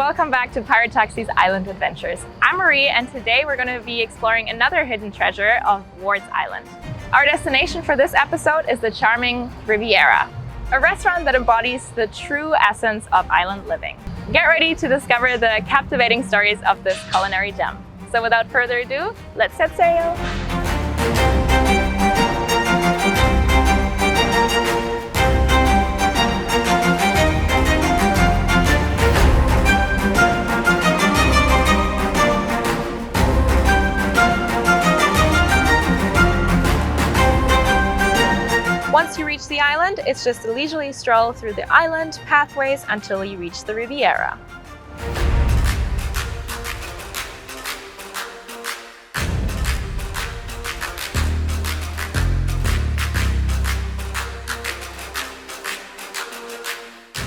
welcome back to Pirate Taxi's Island Adventures. I'm Marie, and today we're going to be exploring another hidden treasure of Ward's Island. Our destination for this episode is the charming Riviera, a restaurant that embodies the true essence of island living. Get ready to discover the captivating stories of this culinary gem. So without further ado, let's set sail! Once you reach the island, it's just a leisurely stroll through the island pathways until you reach the Riviera.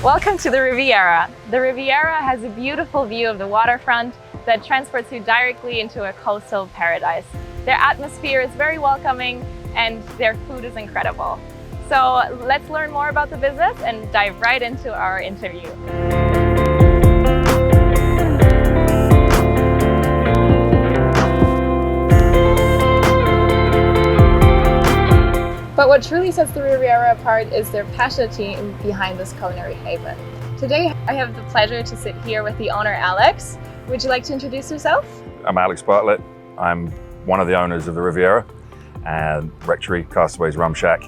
Welcome to the Riviera. The Riviera has a beautiful view of the waterfront that transports you directly into a coastal paradise. Their atmosphere is very welcoming and their food is incredible. So let's learn more about the visit and dive right into our interview. But what truly sets the Riviera apart is their passionate team behind this culinary haven. Today, I have the pleasure to sit here with the owner, Alex. Would you like to introduce yourself? I'm Alex Bartlett. I'm one of the owners of the Riviera and Rectory, Castaways Rum Shack.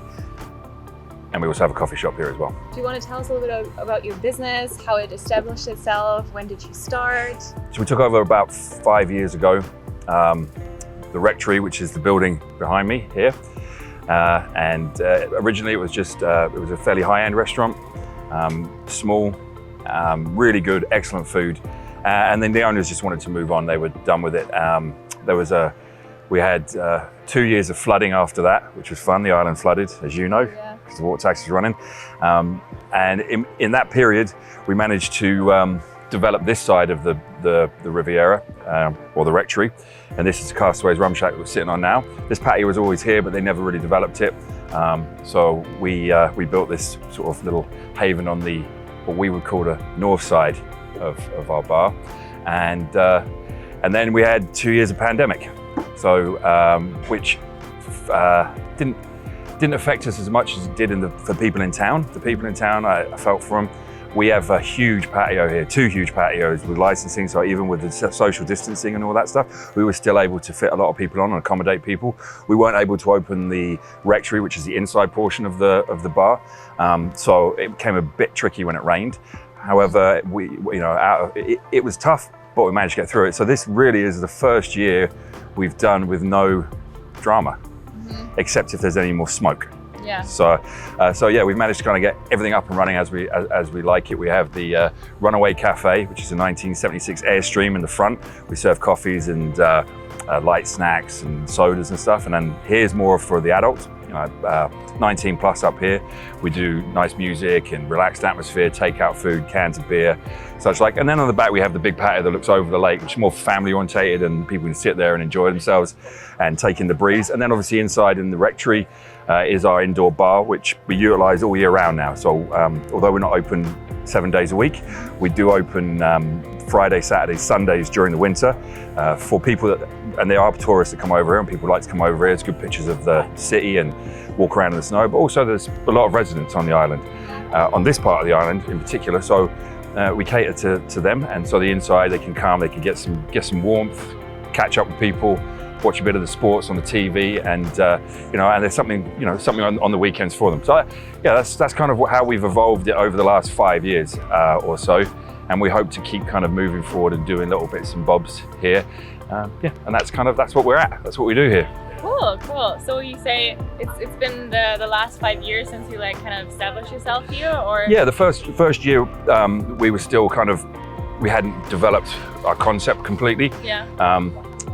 And we also have a coffee shop here as well. Do you want to tell us a little bit about your business, how it established itself, when did you start? So we took over about 5 years ago. The Rectory, which is the building behind me here. Originally it was just, it was a fairly high-end restaurant, small, really good, excellent food. And then the owners just wanted to move on. They were done with it. We had 2 years of flooding after that, which was fun. The island flooded, as you know, because the water taxi was running. And in that period, we managed to develop this side of the Riviera, or the Rectory. And this is the Castaways Rum Shack we're sitting on now. This patio was always here, but they never really developed it. So we built this sort of little haven on what we would call the north side of our bar. And then we had 2 years of pandemic. So, which didn't affect us as much as it did for people in town. The people in town, I felt for them. We have a huge patio here, 2 huge patios with licensing, so even with the social distancing and all that stuff, we were still able to fit a lot of people on and accommodate people. We weren't able to open the Rectory, which is the inside portion of the bar, so it became a bit tricky when it rained. However, it was tough, but we managed to get through it. So this really is the first year we've done with no drama, except if there's any more smoke. Yeah. So yeah, we've managed to kind of get everything up and running as we like it. We have the Runaway Cafe, which is a 1976 Airstream in the front. We serve coffees and light snacks and sodas and stuff. And then here's more for the adults, 19 plus up here. We do nice music and relaxed atmosphere, takeout food, cans of beer, such like. And then on the back, we have the big patio that looks over the lake, which is more family orientated and people can sit there and enjoy themselves and take in the breeze. And then obviously inside in the Rectory is our indoor bar, which we utilize all year round now. So although we're not open 7 days a week, we do open Friday, Saturdays, Sundays during the winter for people and there are tourists that come over here and people like to come over here. It's good pictures of the city and walk around in the snow, but also there's a lot of residents on the island, on this part of the island in particular. So we cater to them, and so the inside they can come, they can get some warmth, catch up with people, watch a bit of the sports on the TV, and and there's something on the weekends for them. So yeah, that's kind of how we've evolved it over the last 5 years or so, and we hope to keep kind of moving forward and doing little bits and bobs here. And that's what we're at. That's what we do here. Cool. So you say it's been the last 5 years since you kind of established yourself here, or? Yeah, the first year we were still we hadn't developed our concept completely. Yeah.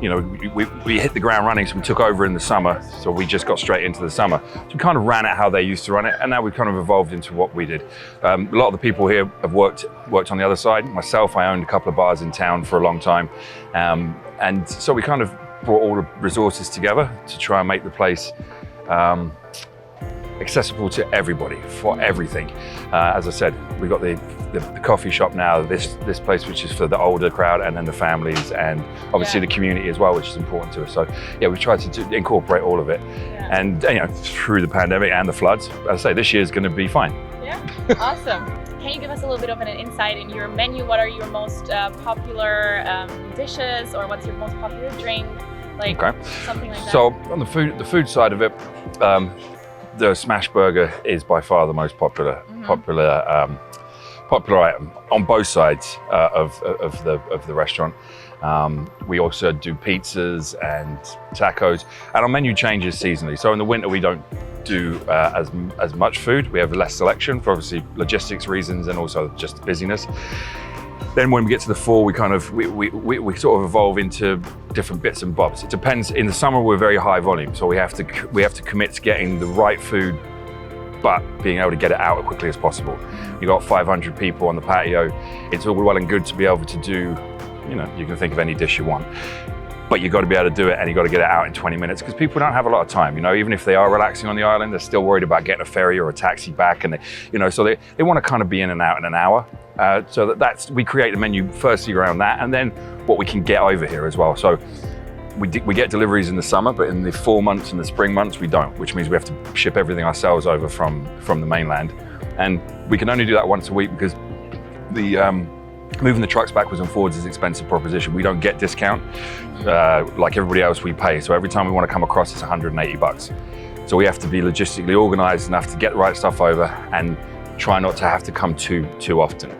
We hit the ground running, so we took over in the summer, so we just got straight into the summer. So we kind of ran it how they used to run it, and now we've kind of evolved into what we did. A lot of the people here have worked on the other side. Myself, I owned a couple of bars in town for a long time, and so we kind of brought all the resources together to try and make the place accessible to everybody for everything. As I said, we've got the coffee shop now, this place which is for the older crowd, and then the families, and obviously the community as well, which is important to us. So yeah, we've tried to incorporate all of it. And through the pandemic and the floods, as I say, this year is going to be fine. Yeah, awesome. Can you give us a little bit of an insight in your menu? What are your most popular dishes, or what's your most popular drink? Like something like that. So on the food side of it, the smash burger is by far the most popular item on both sides of the restaurant. We also do pizzas and tacos, and our menu changes seasonally. So in the winter we don't do as much food. We have less selection for obviously logistics reasons and also just busyness. Then when we get to the fall, we sort of evolve into different bits and bobs. It depends. In the summer, we're very high volume, so we have to commit to getting the right food, but being able to get it out as quickly as possible. You got 500 people on the patio. It's all well and good to be able to do, you can think of any dish you want, but you got to be able to do it, and you got to get it out in 20 minutes because people don't have a lot of time. Even if they are relaxing on the island, they're still worried about getting a ferry or a taxi back, and so they want to kind of be in and out in an hour. So we create a menu firstly around that, and then what we can get over here as well. So we get deliveries in the summer, but in the fall months and the spring months we don't, which means we have to ship everything ourselves over from the mainland, and we can only do that once a week because moving the trucks backwards and forwards is an expensive proposition. We don't get discount like everybody else. We pay. So every time we want to come across, it's $180. So we have to be logistically organized enough to get the right stuff over and try not to have to come too often.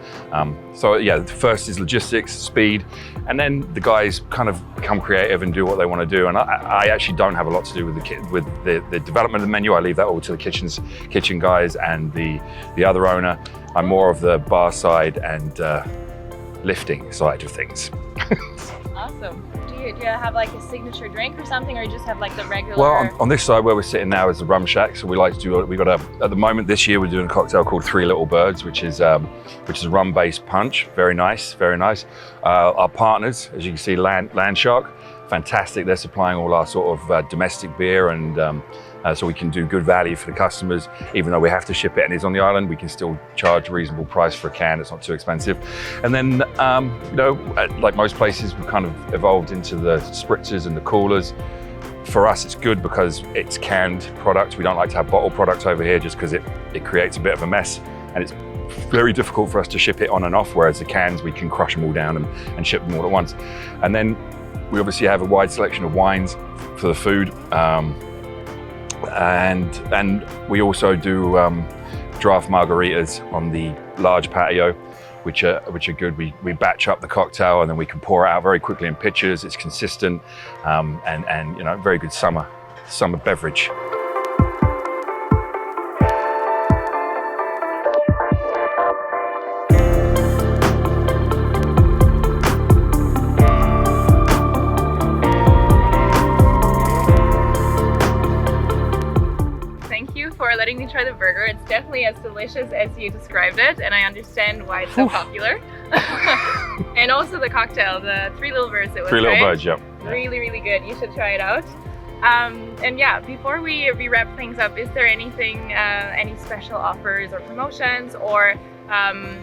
So yeah, the first is logistics, speed, and then the guys kind of become creative and do what they want to do. And I actually don't have a lot to do with the development of the menu. I leave that all to the kitchen guys and the other owner. I'm more of the bar side and lifting side of things. Awesome. Do you have like a signature drink or something, or you just have like the regular? Well, on this side where we're sitting now is the rum shack. So we like to do. At the moment this year we're doing a cocktail called Three Little Birds, which is a rum-based punch. Very nice, very nice. Our partners, as you can see, Land Shark, fantastic. They're supplying all our sort of domestic beer, and so we can do good value for the customers. Even though we have to ship it and it's on the island, we can still charge a reasonable price for a can. It's not too expensive. And then, like most places, we've kind of evolved into the spritzers and the coolers. For us, it's good because it's canned products. We don't like to have bottled products over here just because it creates a bit of a mess, and it's very difficult for us to ship it on and off, whereas the cans, we can crush them all down and ship them all at once. And then we obviously have a wide selection of wines for the food. And we also do draft margaritas on the large patio, which are good. We batch up the cocktail and then we can pour it out very quickly in pitchers. It's consistent, and very good summer beverage. For letting me try the burger. It's definitely as delicious as you described it, and I understand why it's so popular. And also the cocktail, the Three Little Birds. Three Little Birds, yep. Really, really good. You should try it out. And yeah, before we wrap things up, is there anything, any special offers or promotions, or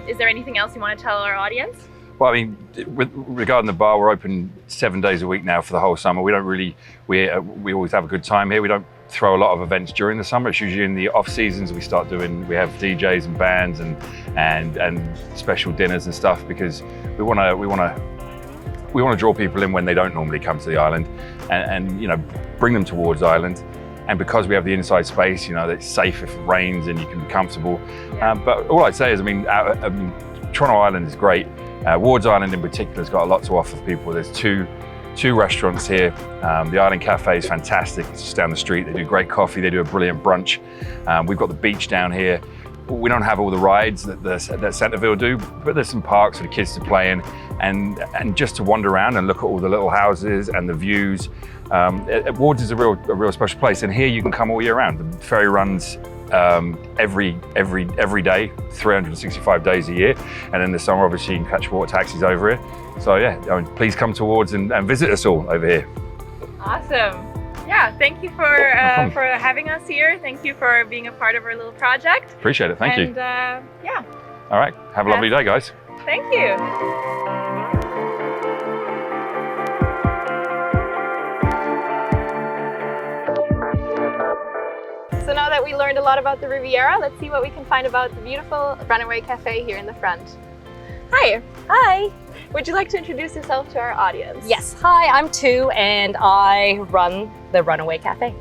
is there anything else you want to tell our audience? Well, I mean, regarding the bar, we're open 7 days a week now for the whole summer. We don't really, we always have a good time here. We don't throw a lot of events during the summer. It's usually in the off seasons we have DJs and bands and special dinners and stuff, because we want to draw people in when they don't normally come to the island, and bring them towards island. And because we have the inside space, it's safe if it rains and you can be comfortable. Yeah. But all I'd say is, I mean, Toronto Island is great. Wards Island in particular has got a lot to offer people. There's two restaurants here. The Island Cafe is fantastic. It's just down the street. They do great coffee. They do a brilliant brunch. We've got the beach down here. We don't have all the rides that Centerville do, but there's some parks for the kids to play in, and just to wander around and look at all the little houses and the views. Wards is a real special place, and here you can come all year round. The ferry runs every day, 365 days a year, and in the summer obviously you can catch water taxis over here. So yeah, please come towards and visit us all over here. Awesome. Yeah, thank you for having us here. Thank you for being a part of our little project. Appreciate it. Thank you. And yeah. All right. Have a lovely day, guys. Thank you. So now that we learned a lot about the Riviera, let's see what we can find about the beautiful Runaway Cafe here in the front. Hi. Hi. Would you like to introduce yourself to our audience? Yes. Hi, I'm Tu and I run the Runaway Cafe.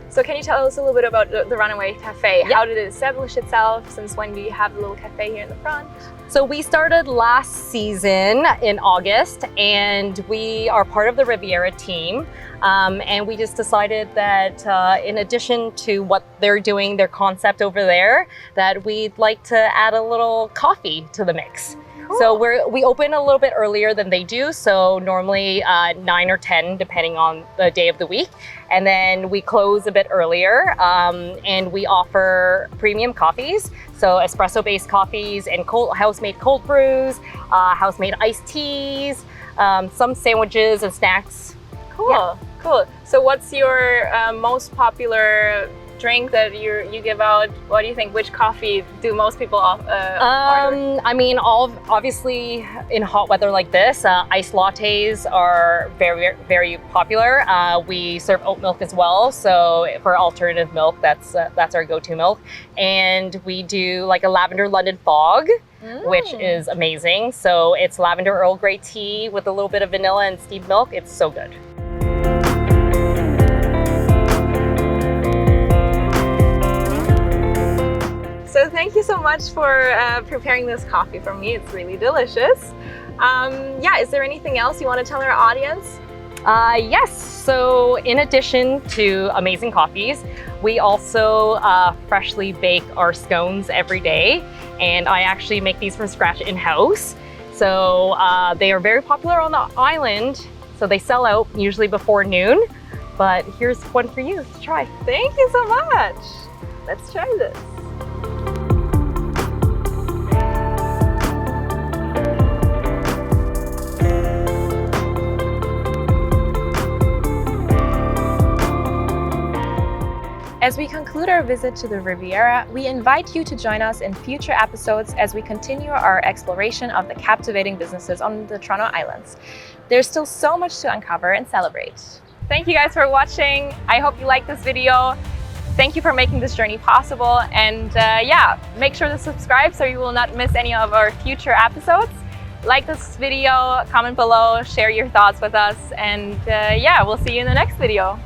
So can you tell us a little bit about the Runaway Cafe? Yep. How did it establish itself? Since when do you have the little cafe here in the front? So we started last season in August and we are part of the Riviera team. And we just decided that in addition to what they're doing, their concept over there, that we'd like to add a little coffee to the mix. Cool. So we open a little bit earlier than they do. So normally 9 or 10, depending on the day of the week. And then we close a bit earlier and we offer premium coffees. So espresso-based coffees and house-made cold brews, house-made iced teas, some sandwiches and snacks. Cool, Yeah. cool. So what's your most popular drink that you give out? What do you think? Which coffee do most people order? I mean, obviously in hot weather like this, iced lattes are very, very popular. We serve oat milk as well. So for alternative milk, that's our go-to milk. And we do like a lavender London fog, which is amazing. So it's lavender Earl Grey tea with a little bit of vanilla and steamed milk. It's so good. So thank you so much for preparing this coffee for me. It's really delicious. Yeah, is there anything else you want to tell our audience? Yes, so in addition to amazing coffees, we also freshly bake our scones every day. And I actually make these from scratch in-house. So they are very popular on the island. So they sell out usually before noon. But here's one for you to try. Thank you so much. Let's try this. As we conclude our visit to the Riviera, we invite you to join us in future episodes as we continue our exploration of the captivating businesses on the Toronto Islands. There's still so much to uncover and celebrate. Thank you guys for watching. I hope you liked this video. Thank you for making this journey possible. And yeah, make sure to subscribe so you will not miss any of our future episodes. Like this video, comment below, share your thoughts with us, and yeah, we'll see you in the next video.